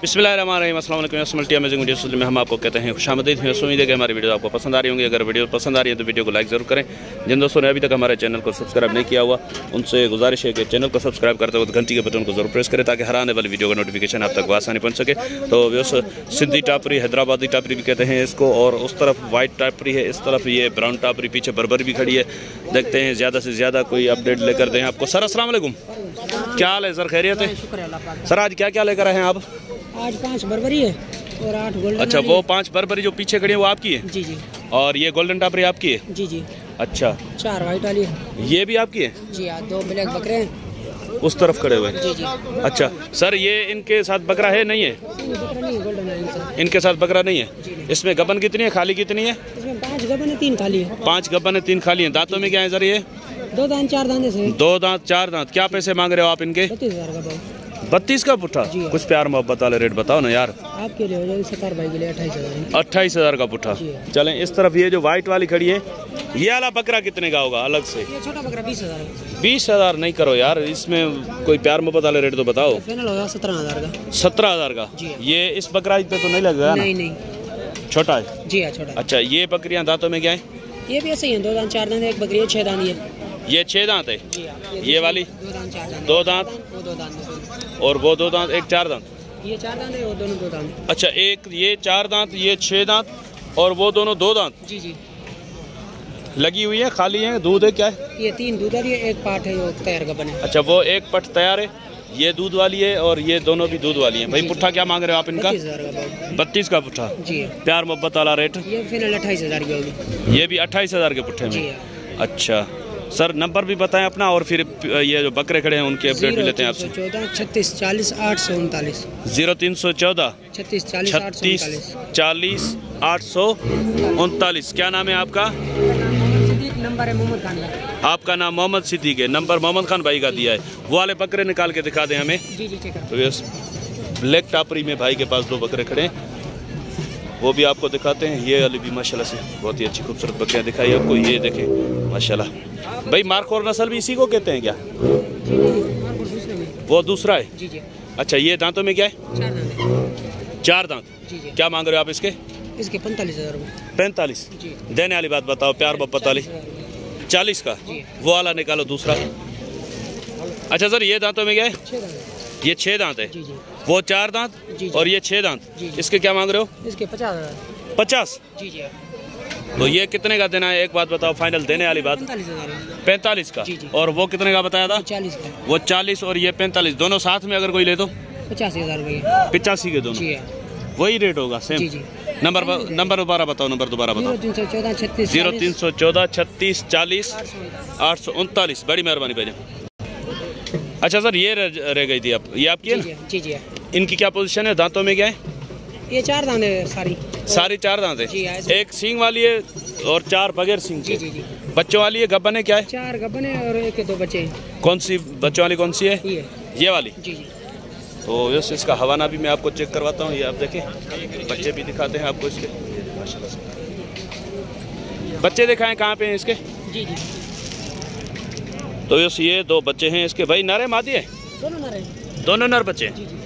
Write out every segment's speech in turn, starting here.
बिस्मिल्लाहिर्रहमानिर्रहीम, अस्सलाम वालेकुम। अमेजिंग वीडियो में हम आपको कहते हैं खुशामदीद है। उम्मीद है कि हमारी वीडियो आपको पसंद आ रही होंगी। अगर वीडियो पसंद आ रही है तो वीडियो को लाइक ज़रूर करें। जिन दोस्तों ने अभी तक हमारे चैनल को सब्सक्राइब नहीं किया हुआ उनसे गुजारिश है कि चैनल को सब्सक्राइब करते वक्त घंटी के बटन को जरूर प्रेस करें ताकि हर आने वाली वीडियो का नोटिफिकेशन आप तक आसानी पहुँच सके। तो व्यवस्था सिंधी टापरी, हैदराबादी टापरी भी कहते हैं इसको, और उस तरफ वाइट टापरी है, इस तरफ ये ब्राउन टापरी, पीछे बर्बर भी खड़ी है। देखते हैं ज़्यादा से ज़्यादा कोई अपडेट लेकर दें आपको। सर अस्सलाम वालेकुम, क्या हाल है सर? खैरियत है सर? आज क्या क्या लेकर आए हैं आप? आज 5 बर्बरी है और 8 गोल्डन। अच्छा, वो 5 बर्बरी जो पीछे खड़ी है वो आपकी है? जी जी। और ये गोल्डन टापरी आपकी है? जी जी। अच्छा, 4 वाइट वाली है। ये भी आपकी है? जी हाँ। 2 ब्लैक बकरे हैं उस तरफ खड़े हुए। जी जी। अच्छा सर, ये इनके साथ बकरा है नहीं है? बकरा नहीं है, गोल्डन है। इनके साथ बकरा नहीं है। इसमें गबन कितनी है, खाली कितनी है? इसमें 5 गबन है, 3 खाली है। 5 गबन है, 3 खाली है। दांतों में क्या है सर? ये 2 दांत 4 दांत से। 2 दांत 4 दांत। क्या पैसे मांग रहे हो आप इनके? 32,000 का भाव। 32 का पुट्ठा? कुछ प्यार मोहब्बत वाले रेट बताओ ना यार। आपके लिए हो जाएगी 70 भाई के लिए 28,000। 28,000 का पुट्ठा। चलें इस तरफ ये जो व्हाइट वाली खड़ी है, ये वाला बकरा कितने का होगा अलग से? ये छोटा बकरा 20,000 का। 20,000 नहीं करो यार, इसमें कोई प्यार मोहब्बत वाले रेट तो बताओ। फाइनल होगा 17,000 का। 17,000 का? ये इस बकरा पे तो नहीं लगेगा ना? नहीं, छोटा है? जी हाँ, छोटा। अच्छा, ये बकरियां दांतों में क्या है? ये भी ऐसे ही है, 2 दांत 4 दांत। एक बकरी है 6 दांत है। ये 6 दांत है? जी हाँ। ये वाली 2 दांत 4 दांत। 2 दांत वो 2 दांत। और वो 2 दांत, एक 4 दांत। ये 4 दांत है, वो दोनों 2 दांत। अच्छा, एक ये 4 दांत, ये 6 दांत, और वो दोनों 2 दांत। जी जी। लगी हुई है, खाली है, दूध है, क्या है? ये 3 दूध है, ये 1 पाठ है, वो तैयार का बने। अच्छा, वो 1 पट तैयार है, ये दूध वाली है, और ये दोनों भी दूध वाली हैं। भाई पुट्ठा क्या मांग रहे हो आप इनका? 32,000 का भाव। 32 का पुट्ठा? जी। प्यार मोहब्बत वाला रेट? ये फिलहाल 28,000 की होगी। ये भी 28,000 के पुट्ठे जी में? हाँ। अच्छा सर, नंबर भी बताएं अपना, और फिर ये जो बकरे खड़े हैं उनके अपडेट भी लेते हैं आपसे। 0 36 40 839। 0314 36 40 36 40 839। क्या नाम है आपका? नंबर है मोहम्मद खान का। आपका नाम मोहम्मद सिद्दीक है, नंबर मोहम्मद खान भाई का दिया है। वो वाले बकरे निकाल के दिखा दें हमें। जी जी, चेक तो ये ब्लैक टापरी में भाई के पास 2 बकरे खड़े हैं, वो भी आपको दिखाते हैं। ये वाली भी माशाल्लाह से बहुत ही अच्छी खूबसूरत बकरियां दिखाई आपको। ये देखें माशाल्लाह। भाई मार्कोर नस्ल भी इसी को कहते हैं क्या? वो दूसरा है? जी जी। अच्छा, ये दांतों में क्या है? 4 दांत। 4 दांत। जी जी। क्या मांग रहे हो आप इसके? इसके 45,000 रुपये। 45? जी। देने वाली बात बताओ, प्यार मोहब्बत वाली। 40 का? वो वाला निकालो दूसरा। अच्छा सर, ये दांतों में क्या है? 6 दांत। ये 6 दांत है? जी जी। वो 4 दांत जी। और ये 6 दांत। जी। इसके क्या मांग रहे हो? इसके 50,000। 50? जी जी। तो ये कितने का देना है, एक बात बताओ, फाइनल देने वाली बात। 45,000। 45 का? जी जी। और वो कितने का बताया था? 40 का। वो 40 और ये 45, दोनों साथ में अगर कोई ले तो 85,000 रुपये। 85 के दोनों? जी हाँ। वही रेट होगा सेम? जी जी। नंबर दोबारा बताओ, नंबर दोबारा बताओ। 0314 36 0314 36 40 839। बड़ी मेहरबानी भाई। अच्छा सर, ये रह गई थी, ये आपकी है ना? जी जी। इनकी क्या पोजीशन है, दांतों में क्या है? ये 4 दांत है सारी। सारी 4 दांत है? जी, एक सींग वाली है और 4 बगैर सींग जी के। जी जी। बच्चों वाली है, गब्बन है, क्या है? 4 गबन है और 1 2 बच्चे हैं। कौन सी बच्चों वाली कौन सी है? ये वाली? जी जी। तो इसका हवाना भी मैं आपको चेक करवाता हूँ। ये आप देखें, बच्चे भी दिखाते हैं आपको इसके माशाल्लाह से। बच्चे दिखाएं कहाँ पे हैं इसके? जी जी। तो ये 2 बच्चे हैं इसके। भाई नर है मादी है? दोनों नर हैं। दोनों नर बच्चे हैं? जी जी।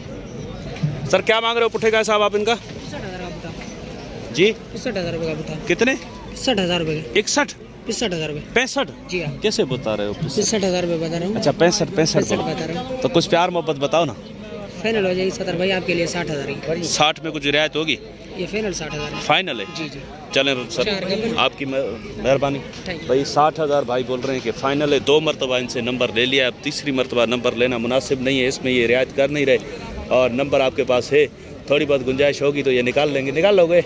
सर क्या मांग रहे हो पुट्ठे का साहब आप इनका? 61,000 का बुता। जी? 61,000 रुपये का बुता। कितने? 61,000 रुपये का। 61? 65,000 रुपये। 65? जी हाँ। कैसे बता रहे हो? 65,000 रुपये बता रहा हूँ। अच्छा, 65 बता रहा हूँ। तो कुछ प्यार मोहब्बत बताओ ना। फाइनल हो जाएगी 70 भाई आपके लिए 60,000 की। 60 में कुछ रियायत होगी? ये फाइनल 60,000 फाइनल है? जी जी। चलें सर, आपकी मेहरबानी। भाई 60,000 भाई बोल रहे हैं कि फाइनल है। 2 मरतबा इनसे नंबर ले लिया, अब तीसरी मरतबा नंबर लेना मुनासिब नहीं है, इसमें ये रियायत कर नहीं रहे। और नंबर आपके पास है, थोड़ी बहुत गुंजाइश होगी तो ये निकाल लेंगे। निकाल लोगे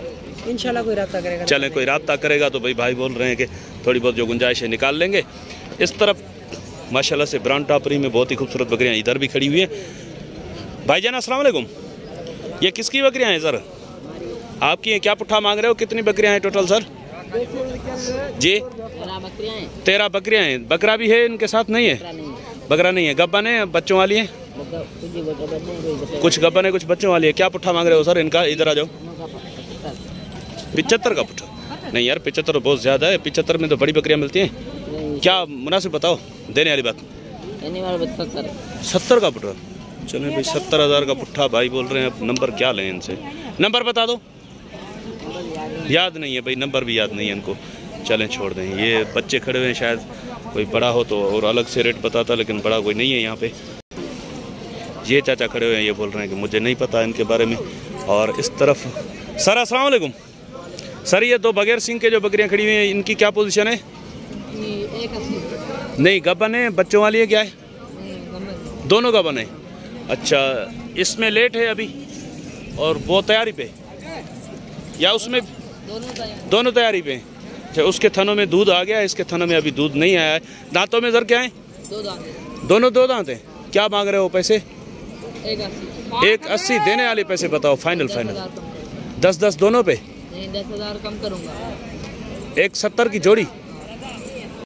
इंशाल्लाह? कोई रब्ता करेगा। चलें, कोई रब्ता करेगा तो भाई बोल रहे हैं कि थोड़ी बहुत जो गुंजाइश है निकाल लेंगे। इस तरफ माशाल्लाह से ब्राउन टापरी में बहुत ही खूबसूरत बकरियाँ इधर भी खड़ी हुई है। भाईजान अस्सलाम वालेकुम, ये किसकी बकरियाँ हैं सर? आपकी हैं? क्या पुट्ठा मांग रहे हो? कितनी बकरियाँ हैं टोटल सर? जी 13 बकरियाँ हैं। बकरा भी है इनके साथ? नहीं है, बकरा नहीं है। गब्बन है, बच्चों वाली है? कुछ गब्बन है, कुछ बच्चों वाली है। क्या पुट्ठा मांग रहे हो सर इनका? इधर आ जाओ। 75 का पुट्ठा? नहीं यार, 75 बहुत ज़्यादा है। 75 में तो बड़ी बकरियाँ मिलती हैं। क्या मुनासिब बताओ, देने वाली बात? 70 70 का पुट्ठा? चलें भाई 70,000 का पुट्ठा भाई बोल रहे हैं। अब नंबर क्या लें इनसे, नंबर बता दो। याद नहीं है भाई, नंबर भी याद नहीं है इनको। चलें छोड़ दें, ये बच्चे खड़े हुए हैं, शायद कोई बड़ा हो तो और अलग से रेट बताता, लेकिन बड़ा कोई नहीं है यहाँ पे। ये चाचा खड़े हुए हैं, ये बोल रहे हैं कि मुझे नहीं पता इनके बारे में। और इस तरफ सर अस्सलाम वालेकुम सर, ये दो बगैर सिंह के जो बकरियाँ खड़ी हुई हैं इनकी क्या पोजीशन है? नहीं गबन है, बच्चों वाली है, क्या है? दोनों गबन है। अच्छा, इसमें लेट है अभी और वो तैयारी पे या उसमें? दोनों तैयारी पे। अच्छा, उसके थनों में दूध आ गया, इसके थनों में अभी दूध नहीं आया है। दांतों में सर क्या है? दोनों दो दांत हैं। क्या मांग रहे हो पैसे? 180 देने वाले पैसे बताओ, फाइनल 10-10 दोनों पे। 10,000 कम करूँगा। 170 की जोड़ी।